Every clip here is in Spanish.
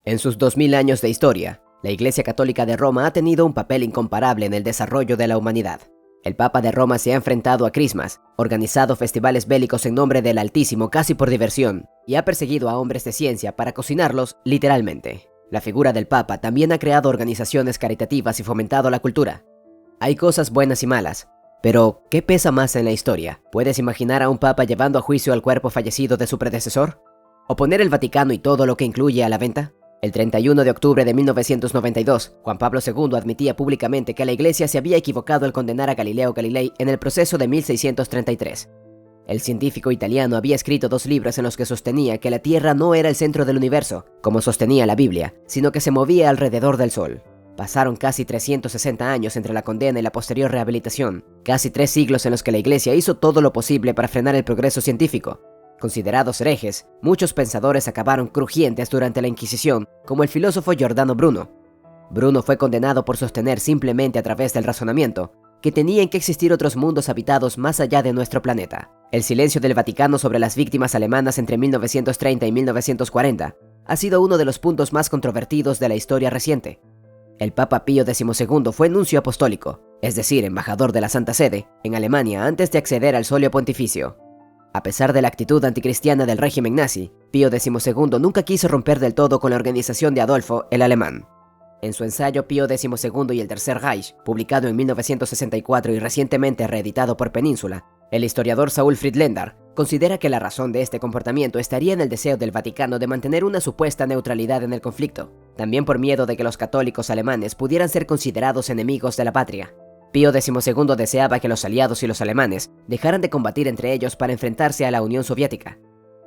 En sus 2000 años de historia, la Iglesia Católica de Roma ha tenido un papel incomparable en el desarrollo de la humanidad. El Papa de Roma se ha enfrentado a crismas, organizado festivales bélicos en nombre del Altísimo casi por diversión, y ha perseguido a hombres de ciencia para cocinarlos literalmente. La figura del Papa también ha creado organizaciones caritativas y fomentado la cultura. Hay cosas buenas y malas, pero ¿qué pesa más en la historia? ¿Puedes imaginar a un Papa llevando a juicio al cuerpo fallecido de su predecesor? ¿O poner el Vaticano y todo lo que incluye a la venta? El 31 de octubre de 1992, Juan Pablo II admitía públicamente que la Iglesia se había equivocado al condenar a Galileo Galilei en el proceso de 1633. El científico italiano había escrito 2 libros en los que sostenía que la Tierra no era el centro del universo, como sostenía la Biblia, sino que se movía alrededor del Sol. Pasaron casi 360 años entre la condena y la posterior rehabilitación, casi 3 siglos en los que la Iglesia hizo todo lo posible para frenar el progreso científico. Considerados herejes, muchos pensadores acabaron crujientes durante la Inquisición, como el filósofo Giordano Bruno. Bruno fue condenado por sostener simplemente a través del razonamiento que tenían que existir otros mundos habitados más allá de nuestro planeta. El silencio del Vaticano sobre las víctimas alemanas entre 1930 y 1940 ha sido uno de los puntos más controvertidos de la historia reciente. El Papa Pío XII fue nuncio apostólico, es decir, embajador de la Santa Sede, en Alemania antes de acceder al solio pontificio. A pesar de la actitud anticristiana del régimen nazi, Pío XII nunca quiso romper del todo con la organización de Adolfo el Alemán. En su ensayo Pío XII y el Tercer Reich, publicado en 1964 y recientemente reeditado por Península, el historiador Saul Friedländer considera que la razón de este comportamiento estaría en el deseo del Vaticano de mantener una supuesta neutralidad en el conflicto, también por miedo de que los católicos alemanes pudieran ser considerados enemigos de la patria. Pío XII deseaba que los aliados y los alemanes dejaran de combatir entre ellos para enfrentarse a la Unión Soviética.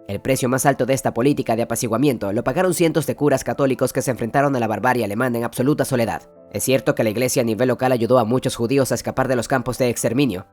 El precio más alto de esta política de apaciguamiento lo pagaron cientos de curas católicos que se enfrentaron a la barbarie alemana en absoluta soledad. Es cierto que la Iglesia a nivel local ayudó a muchos judíos a escapar de los campos de exterminio.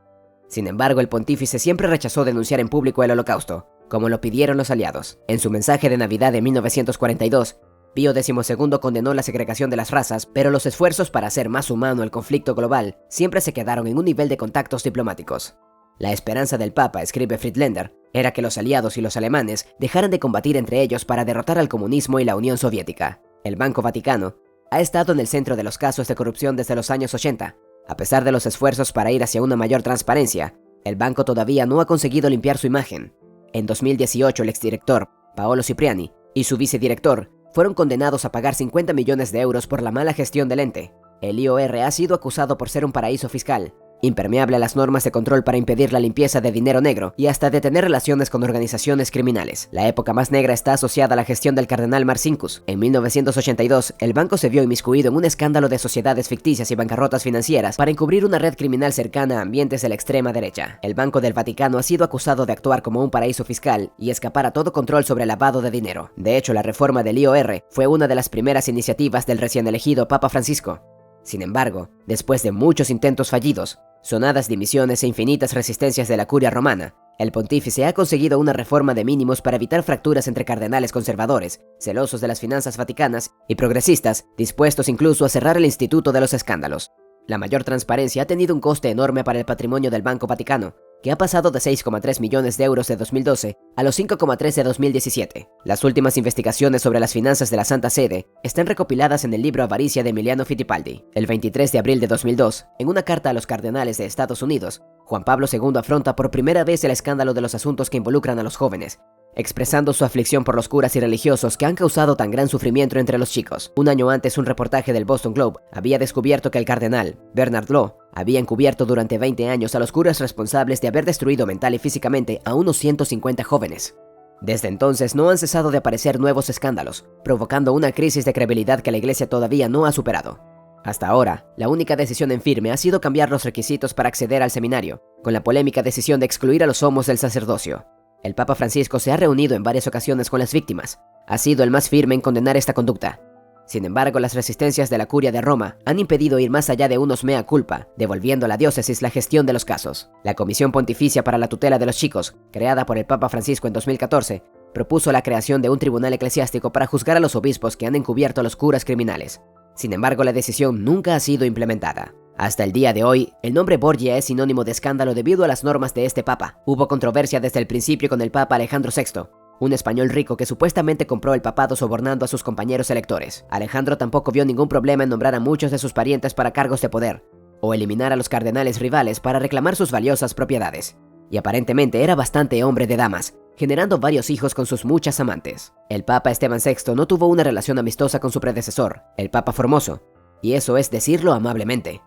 Sin embargo, el pontífice siempre rechazó denunciar en público el Holocausto, como lo pidieron los aliados. En su mensaje de Navidad de 1942, Pío XII condenó la segregación de las razas, pero los esfuerzos para hacer más humano el conflicto global siempre se quedaron en un nivel de contactos diplomáticos. La esperanza del Papa, escribe Friedländer, era que los aliados y los alemanes dejaran de combatir entre ellos para derrotar al comunismo y la Unión Soviética. El Banco Vaticano ha estado en el centro de los casos de corrupción desde los años 80. A pesar de los esfuerzos para ir hacia una mayor transparencia, el banco todavía no ha conseguido limpiar su imagen. En 2018, el exdirector, Paolo Cipriani, y su vicedirector fueron condenados a pagar 50 millones de euros por la mala gestión del ente. El IOR ha sido acusado por ser un paraíso fiscal, impermeable a las normas de control para impedir la limpieza de dinero negro y hasta de tener relaciones con organizaciones criminales. La época más negra está asociada a la gestión del cardenal Marcinkus. En 1982, el banco se vio inmiscuido en un escándalo de sociedades ficticias y bancarrotas financieras para encubrir una red criminal cercana a ambientes de la extrema derecha. El Banco del Vaticano ha sido acusado de actuar como un paraíso fiscal y escapar a todo control sobre el lavado de dinero. De hecho, la reforma del IOR fue una de las primeras iniciativas del recién elegido Papa Francisco. Sin embargo, después de muchos intentos fallidos, sonadas dimisiones e infinitas resistencias de la curia romana, el pontífice ha conseguido una reforma de mínimos para evitar fracturas entre cardenales conservadores, celosos de las finanzas vaticanas, y progresistas, dispuestos incluso a cerrar el Instituto de los Escándalos. La mayor transparencia ha tenido un coste enorme para el patrimonio del Banco Vaticano, que ha pasado de 6,3 millones de euros de 2012 a los 5,3 de 2017. Las últimas investigaciones sobre las finanzas de la Santa Sede están recopiladas en el libro Avaricia de Emiliano Fittipaldi. El 23 de abril de 2002, en una carta a los cardenales de Estados Unidos, Juan Pablo II afronta por primera vez el escándalo de los asuntos que involucran a los jóvenes, expresando su aflicción por los curas y religiosos que han causado tan gran sufrimiento entre los chicos. Un año antes, un reportaje del Boston Globe había descubierto que el cardenal Bernard Law había encubierto durante 20 años a los curas responsables de haber destruido mental y físicamente a unos 150 jóvenes. Desde entonces no han cesado de aparecer nuevos escándalos, provocando una crisis de credibilidad que la Iglesia todavía no ha superado. Hasta ahora, la única decisión en firme ha sido cambiar los requisitos para acceder al seminario, con la polémica decisión de excluir a los homos del sacerdocio. El Papa Francisco se ha reunido en varias ocasiones con las víctimas. Ha sido el más firme en condenar esta conducta. Sin embargo, las resistencias de la curia de Roma han impedido ir más allá de unos mea culpa, devolviendo a la diócesis la gestión de los casos. La Comisión Pontificia para la Tutela de los Chicos, creada por el Papa Francisco en 2014, propuso la creación de un tribunal eclesiástico para juzgar a los obispos que han encubierto a los curas criminales. Sin embargo, la decisión nunca ha sido implementada. Hasta el día de hoy, el nombre Borgia es sinónimo de escándalo debido a las normas de este papa. Hubo controversia desde el principio con el papa Alejandro VI, un español rico que supuestamente compró el papado sobornando a sus compañeros electores. Alejandro tampoco vio ningún problema en nombrar a muchos de sus parientes para cargos de poder, o eliminar a los cardenales rivales para reclamar sus valiosas propiedades. Y aparentemente era bastante hombre de damas, generando varios hijos con sus muchas amantes. El Papa Esteban VI no tuvo una relación amistosa con su predecesor, el Papa Formoso, y eso es decirlo amablemente.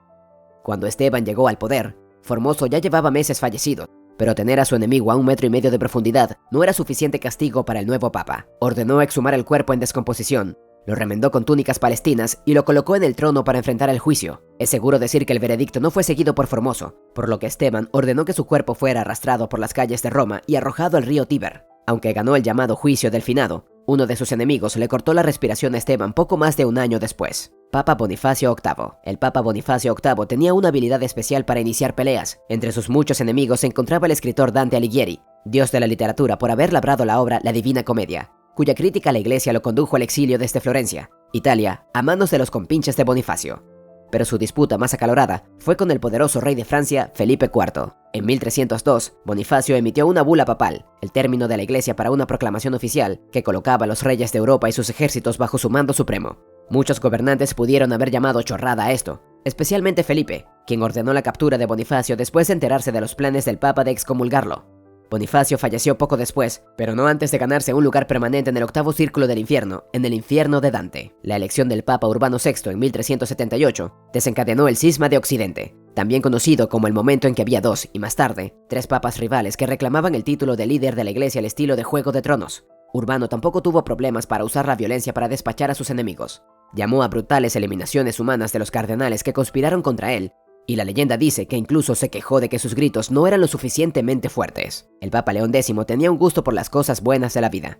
Cuando Esteban llegó al poder, Formoso ya llevaba meses fallecido, pero tener a su enemigo a 1,5 metros de profundidad no era suficiente castigo para el nuevo Papa. Ordenó exhumar el cuerpo en descomposición, lo remendó con túnicas palestinas y lo colocó en el trono para enfrentar el juicio. Es seguro decir que el veredicto no fue seguido por Formoso, por lo que Esteban ordenó que su cuerpo fuera arrastrado por las calles de Roma y arrojado al río Tíber. Aunque ganó el llamado juicio del finado, uno de sus enemigos le cortó la respiración a Esteban poco más de un año después. Papa Bonifacio VIII. El Papa Bonifacio VIII tenía una habilidad especial para iniciar peleas. Entre sus muchos enemigos se encontraba el escritor Dante Alighieri, dios de la literatura por haber labrado la obra La Divina Comedia, cuya crítica a la iglesia lo condujo al exilio desde Florencia, Italia, a manos de los compinches de Bonifacio. Pero su disputa más acalorada fue con el poderoso rey de Francia, Felipe IV. En 1302, Bonifacio emitió una bula papal, el término de la iglesia para una proclamación oficial que colocaba a los reyes de Europa y sus ejércitos bajo su mando supremo. Muchos gobernantes pudieron haber llamado chorrada a esto, especialmente Felipe, quien ordenó la captura de Bonifacio después de enterarse de los planes del Papa de excomulgarlo. Bonifacio falleció poco después, pero no antes de ganarse un lugar permanente en el octavo círculo del infierno, en el infierno de Dante. La elección del Papa Urbano VI en 1378 desencadenó el cisma de Occidente, también conocido como el momento en que había dos, y más tarde, tres papas rivales que reclamaban el título de líder de la iglesia al estilo de Juego de Tronos. Urbano tampoco tuvo problemas para usar la violencia para despachar a sus enemigos. Llamó a brutales eliminaciones humanas de los cardenales que conspiraron contra él, y la leyenda dice que incluso se quejó de que sus gritos no eran lo suficientemente fuertes. El Papa León X tenía un gusto por las cosas buenas de la vida.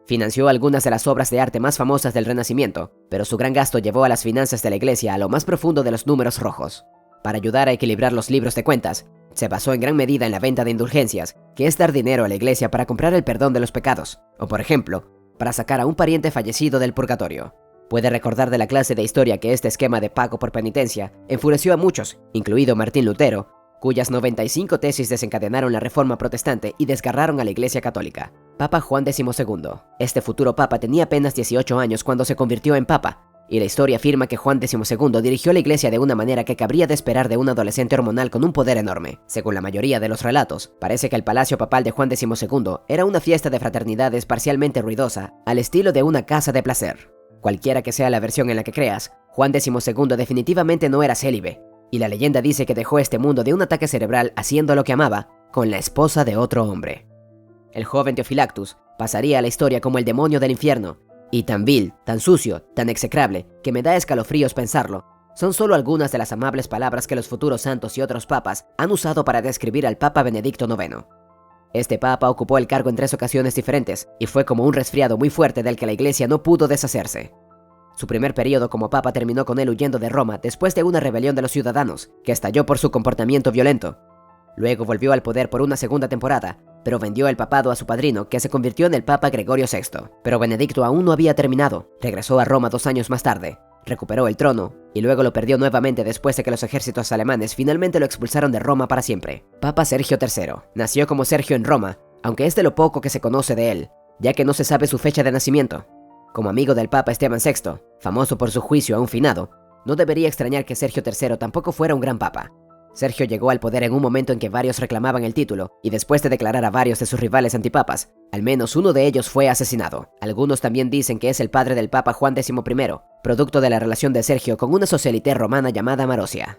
Financió algunas de las obras de arte más famosas del Renacimiento, pero su gran gasto llevó a las finanzas de la iglesia a lo más profundo de los números rojos. Para ayudar a equilibrar los libros de cuentas, se basó en gran medida en la venta de indulgencias, que es dar dinero a la iglesia para comprar el perdón de los pecados, o por ejemplo, para sacar a un pariente fallecido del purgatorio. Puede recordar de la clase de historia que este esquema de pago por penitencia enfureció a muchos, incluido Martín Lutero, cuyas 95 tesis desencadenaron la Reforma Protestante y desgarraron a la Iglesia Católica. Papa Juan XII. Este futuro papa tenía apenas 18 años cuando se convirtió en papa, y la historia afirma que Juan XII dirigió la iglesia de una manera que cabría de esperar de un adolescente hormonal con un poder enorme. Según la mayoría de los relatos, parece que el palacio papal de Juan XII era una fiesta de fraternidades parcialmente ruidosa, al estilo de una casa de placer. Cualquiera que sea la versión en la que creas, Juan XII definitivamente no era célibe, y la leyenda dice que dejó este mundo de un ataque cerebral haciendo lo que amaba, con la esposa de otro hombre. El joven Theophylactus pasaría a la historia como el demonio del infierno, y tan vil, tan sucio, tan execrable, que me da escalofríos pensarlo. Son solo algunas de las amables palabras que los futuros santos y otros papas han usado para describir al Papa Benedicto IX. Este papa ocupó el cargo en 3 ocasiones diferentes, y fue como un resfriado muy fuerte del que la iglesia no pudo deshacerse. Su primer periodo como papa terminó con él huyendo de Roma después de una rebelión de los ciudadanos, que estalló por su comportamiento violento. Luego volvió al poder por una segunda temporada, pero vendió el papado a su padrino, que se convirtió en el Papa Gregorio VI. Pero Benedicto aún no había terminado. Regresó a Roma 2 años más tarde, recuperó el trono, y luego lo perdió nuevamente después de que los ejércitos alemanes finalmente lo expulsaron de Roma para siempre. Papa Sergio III. Nació como Sergio en Roma, aunque es de lo poco que se conoce de él, ya que no se sabe su fecha de nacimiento. Como amigo del Papa Esteban VI, famoso por su juicio a un finado, no debería extrañar que Sergio III tampoco fuera un gran papa. Sergio llegó al poder en un momento en que varios reclamaban el título, y después de declarar a varios de sus rivales antipapas, al menos uno de ellos fue asesinado. Algunos también dicen que es el padre del Papa Juan XI, producto de la relación de Sergio con una socialité romana llamada Marosia.